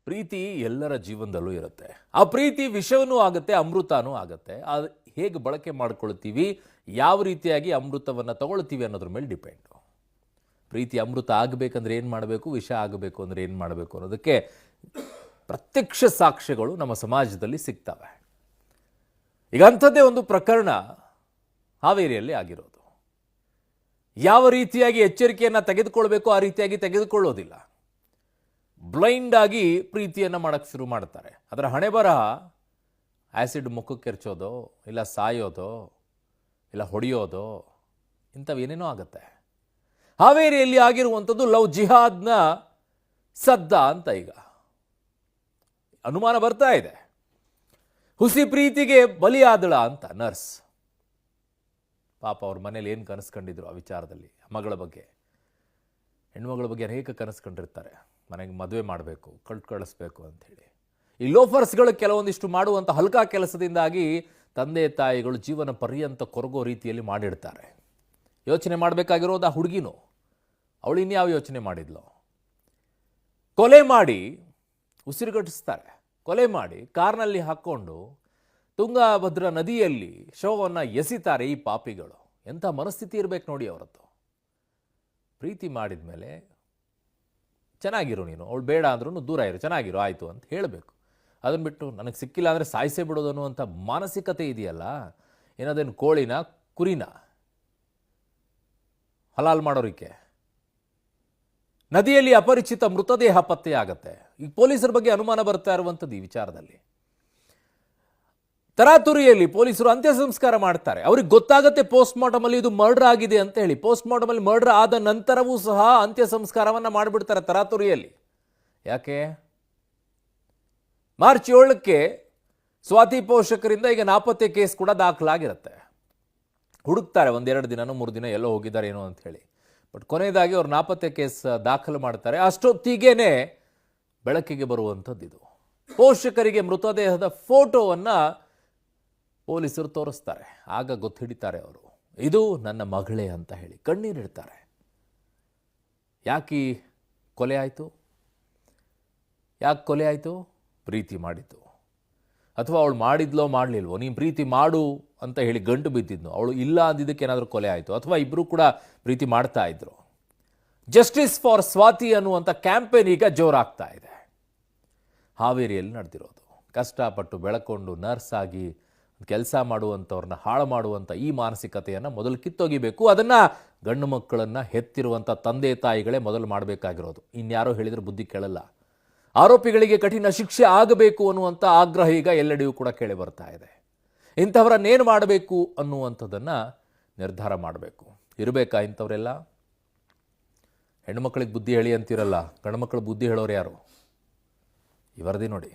ಪ್ರೀತಿ ಎಲ್ಲರ ಜೀವನದಲ್ಲೂ ಇರುತ್ತೆ. ಆ ಪ್ರೀತಿ ವಿಷವೂ ಆಗುತ್ತೆ, ಅಮೃತನೂ ಆಗುತ್ತೆ. ಅದು ಹೇಗೆ ಬಳಕೆ ಮಾಡ್ಕೊಳ್ತೀವಿ, ಯಾವ ರೀತಿಯಾಗಿ ಅಮೃತವನ್ನು ತಗೊಳ್ತೀವಿ ಅನ್ನೋದ್ರ ಮೇಲೆ ಡಿಪೆಂಡು. ಪ್ರೀತಿ ಅಮೃತ ಆಗಬೇಕಂದ್ರೆ ಏನು ಮಾಡಬೇಕು, ವಿಷ ಆಗಬೇಕು ಅಂದರೆ ಏನು ಮಾಡಬೇಕು ಅನ್ನೋದಕ್ಕೆ ಪ್ರತ್ಯಕ್ಷ ಸಾಕ್ಷ್ಯಗಳು ನಮ್ಮ ಸಮಾಜದಲ್ಲಿ ಸಿಗ್ತವೆ. ಈಗ ಅಂಥದ್ದೇ ಒಂದು ಪ್ರಕರಣ ಹಾವೇರಿಯಲ್ಲಿ ಆಗಿರೋದು. ಯಾವ ರೀತಿಯಾಗಿ ಎಚ್ಚರಿಕೆಯನ್ನು ತೆಗೆದುಕೊಳ್ಬೇಕು ಆ ರೀತಿಯಾಗಿ ತೆಗೆದುಕೊಳ್ಳೋದಿಲ್ಲ. ಬ್ಲೈಂಡ್ ಆಗಿ ಪ್ರೀತಿಯನ್ನು ಮಾಡೋಕ್ಕೆ ಶುರು ಮಾಡ್ತಾರೆ. ಅದರ ಹಣೆ ಬರಹ ಆ್ಯಸಿಡ್ ಮುಖಕ್ಕೆ ಎರಚೋದು, ಇಲ್ಲ ಸಾಯೋದು, ಇಲ್ಲ ಹೊಡೆಯೋದು, ಇಂಥವೇನೇನೋ ಆಗುತ್ತೆ. ಹಾವೇರಿಯಲ್ಲಿ ಆಗಿರುವಂಥದ್ದು ಲವ್ ಜಿಹಾದ್ನ ಸದ್ದ ಅಂತ ಈಗ ಅನುಮಾನ ಬರ್ತಾ ಇದೆ. ಹುಸಿ ಪ್ರೀತಿಗೆ ಬಲಿಯಾದಳ ಅಂತ ನರ್ಸ್. ಪಾಪ ಅವ್ರ ಮನೇಲಿ ಏನು ಕನಸ್ಕೊಂಡಿದ್ರು ಆ ವಿಚಾರದಲ್ಲಿ. ಮಗಳ ಬಗ್ಗೆ, ಹೆಣ್ಮಗಳ ಬಗ್ಗೆ ಅನೇಕ ಕನಸ್ಕೊಂಡಿರ್ತಾರೆ. ಮನೆಗೆ ಮದುವೆ ಮಾಡಬೇಕು, ಕಳಿಸ್ಬೇಕು ಅಂಥೇಳಿ. ಈ ಲೋಫರ್ಸ್ಗಳು ಕೆಲವೊಂದಿಷ್ಟು ಮಾಡುವಂಥ ಹಲ್ಕಾ ಕೆಲಸದಿಂದಾಗಿ ತಂದೆ ತಾಯಿಗಳು ಜೀವನ ಪರ್ಯಂತ ಕೊರಗೋ ರೀತಿಯಲ್ಲಿ ಮಾಡಿಡ್ತಾರೆ. ಯೋಚನೆ ಮಾಡಬೇಕಾಗಿರೋದು ಆ ಹುಡುಗಿನೂ. ಅವಳು ಇನ್ಯಾವ ಯೋಚನೆ ಮಾಡಿದ್ಲು? ಕೊಲೆ ಮಾಡಿ ಉಸಿರುಗಟ್ಟಿಸ್ತಾರೆ. ಕೊಲೆ ಮಾಡಿ ಕಾರ್ನಲ್ಲಿ ಹಾಕ್ಕೊಂಡು ತುಂಗಭದ್ರಾ ನದಿಯಲ್ಲಿ ಶವವನ್ನು ಎಸಿತಾರೆ ಈ ಪಾಪಿಗಳು. ಎಂಥ ಮನಸ್ಥಿತಿ ಇರಬೇಕು ನೋಡಿ ಅವರದ್ದು. ಪ್ರೀತಿ ಮಾಡಿದ ಮೇಲೆ ಚೆನ್ನಾಗಿರು ನೀನು, ಅವಳು ಬೇಡ ಅಂದ್ರೂ ದೂರ ಇರು, ಚೆನ್ನಾಗಿರು ಆಯಿತು ಅಂತ ಹೇಳಬೇಕು. ಅದನ್ನು ಬಿಟ್ಟು ನನಗೆ ಸಿಕ್ಕಿಲ್ಲ ಅಂದರೆ ಸಾಯಿಸೇ ಬಿಡೋದು ಅನ್ನುವಂಥ ಮಾನಸಿಕತೆ ಇದೆಯಲ್ಲ, ಏನದೇನು ಕೋಳಿನ ಕುರಿನ ಹಲಾಲ್ ಮಾಡೋರಿಕೆ. ನದಿಯಲ್ಲಿ ಅಪರಿಚಿತ ಮೃತದೇಹ ಪತ್ತೆಯಾಗತ್ತೆ. ಈಗ ಪೊಲೀಸರ ಬಗ್ಗೆ ಅನುಮಾನ ಬರ್ತಾ ಇರುವಂಥದ್ದು ಈ ವಿಚಾರದಲ್ಲಿ. ತರಾತುರಿಯಲ್ಲಿ ಪೊಲೀಸರು ಅಂತ್ಯ ಸಂಸ್ಕಾರ ಮಾಡ್ತಾರೆ. ಅವ್ರಿಗೆ ಗೊತ್ತಾಗತ್ತೆ ಪೋಸ್ಟ್ ಮಾರ್ಟಮ್ ಅಲ್ಲಿ ಇದು ಮರ್ಡರ್ ಆಗಿದೆ ಅಂತ ಹೇಳಿ. ಪೋಸ್ಟ್ ಮಾರ್ಟಮ್ ಅಲ್ಲಿ ಮರ್ಡರ್ ಆದ ನಂತರವೂ ಸಹ ಅಂತ್ಯ ಸಂಸ್ಕಾರವನ್ನ ಮಾಡಿಬಿಡ್ತಾರೆ ತರಾತುರಿಯಲ್ಲಿ. ಯಾಕೆ? ಮಾರ್ಚ್ 7ಕ್ಕೆ ಸ್ವಾತಿ ಪೋಷಕರಿಂದ ಈಗ ನಾಪತ್ತೆ ಕೇಸ್ ಕೂಡ ದಾಖಲಾಗಿರುತ್ತೆ. ಹುಡುಕ್ತಾರೆ, 1-2 ದಿನನೋ 3 ದಿನ ಎಲ್ಲೋ ಹೋಗಿದ್ದಾರೆ ಏನೋ ಅಂತ ಹೇಳಿ. ಬಟ್ ಕೊನೆಯದಾಗಿ ಅವ್ರು ನಾಪತ್ತೆ ಕೇಸ್ ದಾಖಲು ಮಾಡ್ತಾರೆ. ಅಷ್ಟೊತ್ತಿಗೇನೆ ಬೆಳಕಿಗೆ ಬರುವಂಥದ್ದು ಇದು. ಪೋಷಕರಿಗೆ ಮೃತದೇಹದ ಫೋಟೋವನ್ನು ಪೊಲೀಸರು ತೋರಿಸ್ತಾರೆ. ಆಗ ಗೊತ್ತಿಡಿತಾರೆ ಅವರು, ಇದು ನನ್ನ ಮಗಳೇ ಅಂತ ಹೇಳಿ ಕಣ್ಣೀರಿಡ್ತಾರೆ. ಯಾಕೆ ಕೊಲೆ ಆಯಿತು? ಯಾಕೆ ಕೊಲೆ ಆಯಿತು? ಪ್ರೀತಿ ಮಾಡಿದ್ದು. ಅಥವಾ ಅವಳು ಮಾಡಿದ್ಲೋ ಮಾಡಲಿಲ್ವೋ, ನೀನು ಪ್ರೀತಿ ಮಾಡು ಅಂತ ಹೇಳಿ ಗಂಟು ಬಿದ್ದಿದ್ನು, ಅವಳು ಇಲ್ಲ ಅಂದಿದ್ದಕ್ಕೆ ಏನಾದರೂ ಕೊಲೆ ಆಯಿತು. ಅಥವಾ ಇಬ್ಬರು ಕೂಡ ಪ್ರೀತಿ ಮಾಡ್ತಾ ಇದ್ರು. ಜಸ್ಟಿಸ್ ಫಾರ್ ಸ್ವಾತಿ ಅನ್ನುವಂಥ ಕ್ಯಾಂಪೇನ್ ಈಗ ಜೋರಾಗ್ತಾ ಇದೆ. ಹಾವೇರಿಯಲ್ಲಿ ನಡೆದಿರೋದು. ಕಷ್ಟಪಟ್ಟು ಬೆಳಕೊಂಡು ನರ್ಸ್ ಆಗಿ ಕೆಲಸ ಮಾಡುವಂಥವ್ರನ್ನ ಹಾಳು ಮಾಡುವಂಥ ಈ ಮಾನಸಿಕತೆಯನ್ನು ಮೊದಲು ಕಿತ್ತೊಗಿಬೇಕು. ಅದನ್ನು ಗಂಡು ಮಕ್ಕಳನ್ನು ಹೆತ್ತಿರುವಂಥ ತಂದೆ ತಾಯಿಗಳೇ ಮೊದಲು ಮಾಡಬೇಕಾಗಿರೋದು. ಇನ್ಯಾರೋ ಹೇಳಿದರೆ ಬುದ್ಧಿ ಕೇಳಲ್ಲ. ಆರೋಪಿಗಳಿಗೆ ಕಠಿಣ ಶಿಕ್ಷೆ ಆಗಬೇಕು ಅನ್ನುವಂಥ ಆಗ್ರಹ ಈಗ ಎಲ್ಲೆಡೆಯೂ ಕೂಡ ಕೇಳಿ ಬರ್ತಾ ಇದೆ. ಇಂಥವರನ್ನೇನು ಮಾಡಬೇಕು ಅನ್ನುವಂಥದ್ದನ್ನು ನಿರ್ಧಾರ ಮಾಡಬೇಕು. ಇರಬೇಕಾ ಇಂಥವರೆಲ್ಲ? ಹೆಣ್ಣುಮಕ್ಕಳಿಗೆ ಬುದ್ಧಿ ಹೇಳಿ ಅಂತಿರಲ್ಲ, ಗಂಡು ಮಕ್ಕಳು ಬುದ್ಧಿ ಹೇಳೋರು ಯಾರು? ಈ ವರದಿ ನೋಡಿ.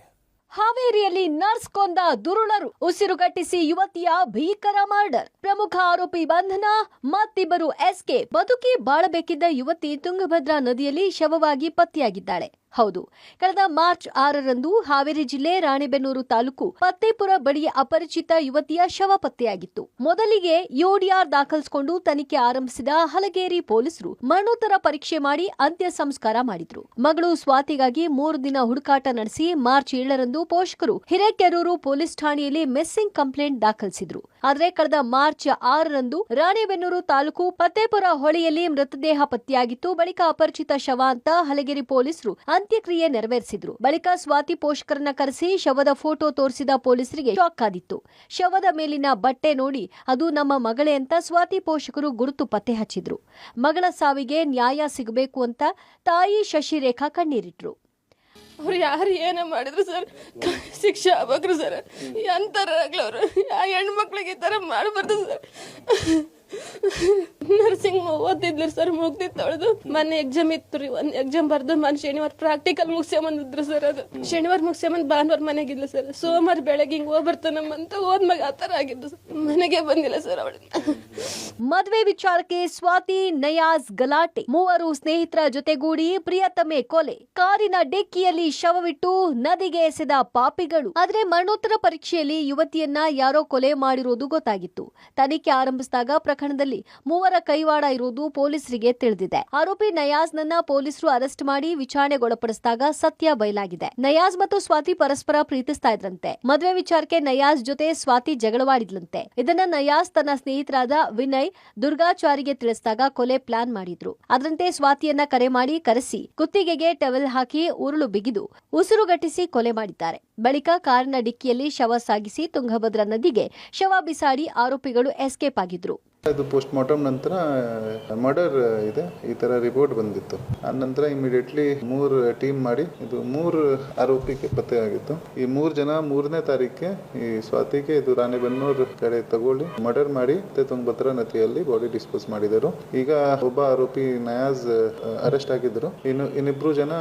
ಹಾವೇರಿಯಲ್ಲಿ ನರ್ಸ್ ಕೊಂದ ದುರುಳರು, ಉಸಿರುಗಟ್ಟಿಸಿ ಯುವತಿಯ ಭೀಕರ ಮರ್ಡರ್. ಪ್ರಮುಖ ಆರೋಪಿ ಬಂಧನ, ಮತ್ತಿಬ್ಬರು ಎಸ್ಕೇಪ್. ಬದುಕಿ ಬಾಳಬೇಕಿದ್ದ ಯುವತಿ ತುಂಗಭದ್ರಾ ನದಿಯಲ್ಲಿ ಶವವಾಗಿ ಪತ್ತೆಯಾಗಿದ್ದಾಳೆ. ಹೌದು, ಕಳೆದ ಮಾರ್ಚ್ 6ರಂದು ಹಾವೇರಿ ಜಿಲ್ಲೆ ರಾಣೆಬೆನ್ನೂರು ತಾಲೂಕು ಪತ್ತೇಪುರ ಬಳಿಯ ಅಪರಿಚಿತ ಯುವತಿಯ ಶವ ಪತ್ತೆಯಾಗಿತ್ತು. ಮೊದಲಿಗೆ ಯುಡಿಆರ್ ದಾಖಲಿಸಿಕೊಂಡು ತನಿಖೆ ಆರಂಭಿಸಿದ ಹಲಗೇರಿ ಪೊಲೀಸರು ಮರಣೋತ್ತರ ಪರೀಕ್ಷೆ ಮಾಡಿ ಅಂತ್ಯ ಸಂಸ್ಕಾರ ಮಾಡಿದ್ರು. ಮಗಳು ಸ್ವಾತಿಗಾಗಿ 3 ದಿನ ಹುಡುಕಾಟ ನಡೆಸಿ ಮಾರ್ಚ್ 7ರಂದು ಪೋಷಕರು ಹಿರೇಕೆರೂರು ಪೊಲೀಸ್ ಠಾಣೆಯಲ್ಲಿ ಮಿಸ್ಸಿಂಗ್ ಕಂಪ್ಲೇಂಟ್ ದಾಖಲಿಸಿದ್ರು. ಆದರೆ ಕಳೆದ ಮಾರ್ಚ್ 6ರಂದು ರಾಣೆಬೆನ್ನೂರು ತಾಲೂಕು ಪತ್ತೇಪುರ ಹೊಳೆಯಲ್ಲಿ ಮೃತದೇಹ ಪತ್ತೆಯಾಗಿತ್ತು. ಬಳಿಕ ಅಪರಿಚಿತ ಶವ ಅಂತ ಹಲಗೇರಿ ಪೊಲೀಸರು ಅಂತ್ಯಕ್ರಿಯೆ ನೆರವೇರಿಸಿದ್ರು. ಬಳಿಕ ಸ್ವಾತಿ ಪೋಷಕರನ್ನ ಕರೆಸಿ ಶವದ ಫೋಟೋ ತೋರಿಸಿದ ಪೊಲೀಸರಿಗೆ ಶಾಕ್ ಆಗಿತ್ತು. ಶವದ ಮೇಲಿನ ಬಟ್ಟೆ ನೋಡಿ ಅದು ನಮ್ಮ ಮಗಳೇ ಅಂತ ಸ್ವಾತಿ ಪೋಷಕರು ಗುರುತು ಪತ್ತೆ ಹಚ್ಚಿದ್ರು. ಮಗಳ ಸಾವಿಗೆ ನ್ಯಾಯ ಸಿಗಬೇಕು ಅಂತ ತಾಯಿ ಶಶಿರೇಖಾ ಕಣ್ಣೀರಿಟ್ರು. ಅವ್ರು ಯಾರು ಏನ ಮಾಡಿದ್ರು ಸರ್, ಶಿಕ್ಷೆ ಆಗ್ಬೇಕ್ರು ಸರ್. ಎಂತಾರಾಗ್ಲಿ ಅವರು ಆ ಹೆಣ್ಮಕ್ಳಿಗೆ ಈ ಥರ ಮಾಡಬಾರ್ದು ಸರ್. ನರ್ಸಿಂಗ್ ಓದಿದ್ಲು ಸರ್, ಮುಗ್ದಿತ್ತು ಅವಳದು. ಮೊನ್ನೆ ಎಕ್ಸಾಮ್ ಇತ್ತು ರೀ, ಒಂದು ಎಕ್ಸಾಮ್ ಬರ್ದು ಮೊನ್ನೆ ಶನಿವಾರ ಪ್ರಾಕ್ಟಿಕಲ್ ಮುಗಿಸ್ಕೊಂಬಂದಿದ್ರು ಸರ್. ಅದು ಶನಿವಾರ ಮುಗಿಸ್ಕೊಂಬಂದು ಭಾನುವಾರ ಮನೆಗಿದ್ಲು ಸರ್. ಸೋಮವಾರ ಬೆಳಗ್ಗೆ ಹಿಂಗೆ ಹೋಗ್ಬರ್ತಾನಮ್ಮಂತ ಹೋದ್ಮಾಗ ಆ ಥರ ಆಗಿದ್ದು ಸರ್. ಮನೆಗೆ ಬಂದಿಲ್ಲ ಸರ್ ಅವಳು. ಮದುವೆ ವಿಚಾರಕ್ಕೆ ಸ್ವಾತಿ ನಯಾಜ್ ಗಲಾಟೆ. ಮೂವರು ಸ್ನೇಹಿತರ ಜೊತೆಗೂಡಿ ಪ್ರಿಯತಮೆ ಕೊಲೆ. ಕಾರಿನ ಡಿಕ್ಕಿಯಲ್ಲಿ ಶವವಿಟ್ಟು ನದಿಗೆ ಎಸೆದ ಪಾಪಿಗಳು. ಆದರೆ ಮರಣೋತ್ತರ ಪರೀಕ್ಷೆಯಲ್ಲಿ ಯುವತಿಯನ್ನ ಯಾರೋ ಕೊಲೆ ಮಾಡಿರೋದು ಗೊತ್ತಾಗಿತ್ತು. ತನಿಖೆ ಆರಂಭಿಸಿದಾಗ ಪ್ರಕರಣದಲ್ಲಿ ಮೂವರ ಕೈವಾಡ ಇರುವುದು ಪೊಲೀಸರಿಗೆ ತಿಳಿದಿದೆ. ಆರೋಪಿ ನಯಾಜ್ನನ್ನ ಪೊಲೀಸರು ಅರೆಸ್ಟ್ ಮಾಡಿ ವಿಚಾರಣೆಗೊಳಪಡಿಸಿದಾಗ ಸತ್ಯ ಬಯಲಾಗಿದೆ. ನಯಾಜ್ ಮತ್ತು ಸ್ವಾತಿ ಪರಸ್ಪರ ಪ್ರೀತಿಸ್ತಾ ಇದ್ರಂತೆ. ಮದುವೆ ವಿಚಾರಕ್ಕೆ ನಯಾಜ್ ಜೊತೆ ಸ್ವಾತಿ ಜಗಳವಾಡಿದ್ಲಂತೆ. ಇದನ್ನ ನಯಾಜ್ ತನ್ನ ಸ್ನೇಹಿತರಾದ ವಿನಯ್, ದುರ್ಗಾಚಾರಿಗೆ ತಿಳಿಸಿದಾಗ ಕೊಲೆ ಪ್ಲಾನ್ ಮಾಡಿದ್ರು. ಅದರಂತೆ ಸ್ವಾತಿಯನ್ನ ಕರೆ ಮಾಡಿ ಕರೆಸಿ ಕುತ್ತಿಗೆಗೆ ಟವೆಲ್ ಹಾಕಿ ಉರುಳು ಬಿಗಿದು ಉಸಿರುಗಟ್ಟಿಸಿ ಕೊಲೆ ಮಾಡಿದ್ದಾರೆ. ಬಳಿಕ ಕಾರಿನ ಡಿಕ್ಕಿಯಲ್ಲಿ ಶವ ಸಾಗಿಸಿ ತುಂಗಭದ್ರಾ ನದಿಗೆ ಶವ ಬಿಸಾಡಿ ಆರೋಪಿಗಳು ಎಸ್ಕೇಪ್ ಆಗಿದ್ರು. ಇದು ಪೋಸ್ಟ್ ಮಾರ್ಟಮ್ ನಂತರ ಮರ್ಡರ್ ಇದೆ ಈ ತರ ರಿಪೋರ್ಟ್ ಬಂದಿತ್ತು. ಆ ನಂತರ ಇಮಿಡಿಯೇಟ್ಲಿ 3 ಟೀಮ್ ಮಾಡಿ ಇದು 3 ಆರೋಪಿಗೆ ಪತ್ತೆ ಆಗಿತ್ತು. ಈ 3 ಜನ 3ನೇ ತಾರೀಕಿಗೆ ಈ ಸ್ವಾತಿಗೆ ಇದು ರಾಣೆಬೆನ್ನೂರು ಕಡೆ ತಗೊಳ್ಳಿ ಮರ್ಡರ್ ಮಾಡಿ ತುಂಗಭದ್ರಾ ನದಿಯಲ್ಲಿ ಬಾಡಿ ಡಿಸ್ಪೋಸ್ ಮಾಡಿದರು. ಈಗ ಒಬ್ಬ ಆರೋಪಿ ನಯಾಜ್ ಅರೆಸ್ಟ್ ಆಗಿದ್ರು. ಇನ್ನಿಬ್ರು ಜನ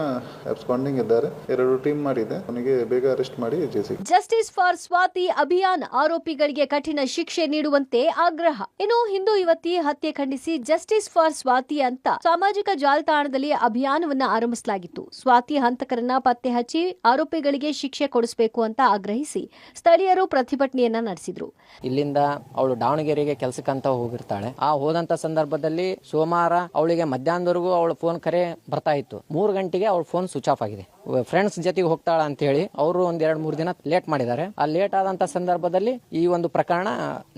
ಅಬ್ಸ್ಕಾಂಡಿಂಗ್ ಇದ್ದಾರೆ. 2 ಟೀಮ್ ಮಾಡಿದೆ. ಅವನಿಗೆ ಬೇಗ ಅರೆಸ್ಟ್ ಮಾಡಿ ಜೇಸಿ. ಜಸ್ಟಿಸ್ ಫಾರ್ ಸ್ವಾತಿ ಅಭಿಯಾನ. ಆರೋಪಿಗಳಿಗೆ ಕಠಿಣ ಶಿಕ್ಷೆ ನೀಡುವಂತೆ ಆಗ್ರಹ. ಇನ್ನು ಹಿಂದೂ ಯುವತಿ ಹತ್ಯೆ ಖಂಡಿಸಿ ಜಸ್ಟಿಸ್ ಫಾರ್ ಸ್ವಾತಿ ಅಂತ ಸಾಮಾಜಿಕ ಜಾಲತಾಣದಲ್ಲಿ ಅಭಿಯಾನವನ್ನ ಆರಂಭಿಸಲಾಗಿತ್ತು. ಸ್ವಾತಿ ಹಂತಕರನ್ನ ಪತ್ತೆ ಹಚ್ಚಿ ಆರೋಪಿಗಳಿಗೆ ಶಿಕ್ಷೆ ಕೊಡಿಸಬೇಕು ಅಂತ ಆಗ್ರಹಿಸಿ ಸ್ಥಳೀಯರು ಪ್ರತಿಭಟನೆಯನ್ನ ನಡೆಸಿದ್ರು. ಇಲ್ಲಿಂದ ಅವಳು ದಾವಣಗೆರೆಗೆ ಕೆಲಸಕ್ಕಂತ ಹೋಗಿರ್ತಾಳೆ. ಆ ಹೋದಂತ ಸಂದರ್ಭದಲ್ಲಿ ಸೋಮವಾರ ಅವಳಿಗೆ ಮಧ್ಯಾಹ್ನದವರೆಗೂ ಅವಳ ಫೋನ್ ಕರೆ ಬರ್ತಾ ಇತ್ತು. 3 ಗಂಟೆಗೆ ಅವಳ ಫೋನ್ ಸ್ವಿಚ್ ಆಫ್ ಆಗಿದೆ. ಫ್ರೆಂಡ್ಸ್ ಜೊತೆಗೆ ಹೋಗ್ತಾಳ ಅಂತ ಹೇಳಿ ಅವರು 2-3 ದಿನ ಲೇಟ್ ಮಾಡಿದ್ದಾರೆ. ಆ ಲೇಟ್ ಆದಂತ ಸಂದರ್ಭದಲ್ಲಿ ಈ ಒಂದು ಪ್ರಕರಣ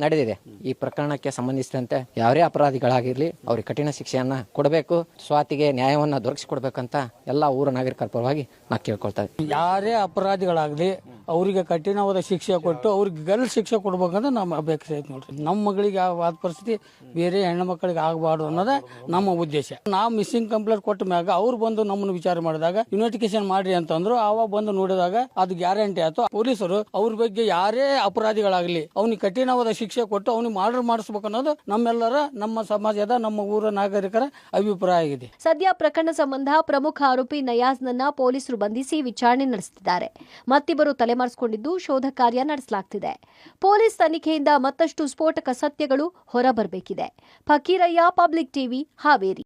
ನಡೆದಿದೆ. ಈ ಪ್ರಕರಣಕ್ಕೆ ಸಂಬಂಧಿಸಿದಂತೆ ಯಾರೇ ಅಪರಾಧಿಗಳಾಗಿರ್ಲಿ ಅವ್ರಿಗೆ ಕಠಿಣ ಶಿಕ್ಷೆಯನ್ನ ಕೊಡಬೇಕು. ಸ್ವಾತಿಗೆ ನ್ಯಾಯವನ್ನ ದೊರಕಿಸಿಕೊಡ್ಬೇಕಂತ ಎಲ್ಲ ಊರ ನಾಗರಿಕರ ಪರವಾಗಿ ನಾ ಕೇಳ್ಕೊಳ್ತಾ ಇದ್ದೀನಿ. ಯಾರೇ ಅಪರಾಧಿಗಳಾಗಲಿ ಅವರಿಗೆ ಕಠಿಣವಾದ ಶಿಕ್ಷೆ ಕೊಟ್ಟು ಅವ್ರಿಗೆ ಗಲ್ ಶಿಕ್ಷೆ ಕೊಡ್ಬೇಕಂತ ನಮ್ಮ ಅಪೇಕ್ಷೆ ಐತೆ ನೋಡ್ರಿ. ನಮ್ಮ ಮಗಳಿಗೆ ಆದ ಪರಿಸ್ಥಿತಿ ಬೇರೆ ಹೆಣ್ಣು ಮಕ್ಕಳಿಗೆ ಆಗಬಾರ್ದು ಅನ್ನೋದೇ ನಮ್ಮ ಉದ್ದೇಶ. ನಾವು ಮಿಸ್ಸಿಂಗ್ ಕಂಪ್ಲೇಂಟ್ ಕೊಟ್ಟ ಮ್ಯಾಗ ಅವ್ರು ಬಂದು ನಮ್ಮನ್ನು ವಿಚಾರ ಮಾಡಿದಾಗ ಇನ್ವೆಸ್ಟಿಗೇಷನ್ ಮಾಡ್ರಿ ಅಂತಂದ್ರು. ಆವಾಗ ಬಂದು ನೋಡಿದಾಗ ಅದು ಗ್ಯಾರಂಟಿ ಆಯ್ತು. ಪೊಲೀಸರು ಅವ್ರ ಬಗ್ಗೆ ಯಾರೇ ಅಪರಾಧಿಗಳಾಗಲಿ ಅವ್ನಿಗೆ ಕಠಿಣವಾದ ಶಿಕ್ಷೆ ಕೊಟ್ಟು ಅವ್ನಿಗೆ ಮರ್ಡರ್ ಮಾಡಿಸ್ಬೇಕು ಅನ್ನೋದು ನಮ್ಮೆಲ್ಲರ, ನಮ್ಮ ಸಮಾಜದ, ನಮ್ಮ ಊರ ನಾಗರಿಕರ ಅಭಿಪ್ರಾಯ ಆಗಿದೆ. ಸದ್ಯ ಪ್ರಕರಣ ಸಂಬಂಧ ಪ್ರಮುಖ ಆರೋಪಿ ನಯಾಜ್ನನ್ನ ಪೊಲೀಸರು ಬಂಧಿಸಿ ವಿಚಾರಣೆ ನಡೆಸುತ್ತಿದ್ದಾರೆ. ಮತ್ತಿಬ್ಬರು ತಲೆಮರೆಸಿಕೊಂಡಿದ್ದು ಶೋಧ ಕಾರ್ಯ ನಡೆಸಲಾಗುತ್ತಿದೆ. ಪೊಲೀಸ್ ತನಿಖೆಯಿಂದ ಮತ್ತಷ್ಟು ಸ್ಫೋಟಕ ಸತ್ಯಗಳು ಹೊರಬರಬೇಕಿದೆ. Fakirayya, public TV, Haveri.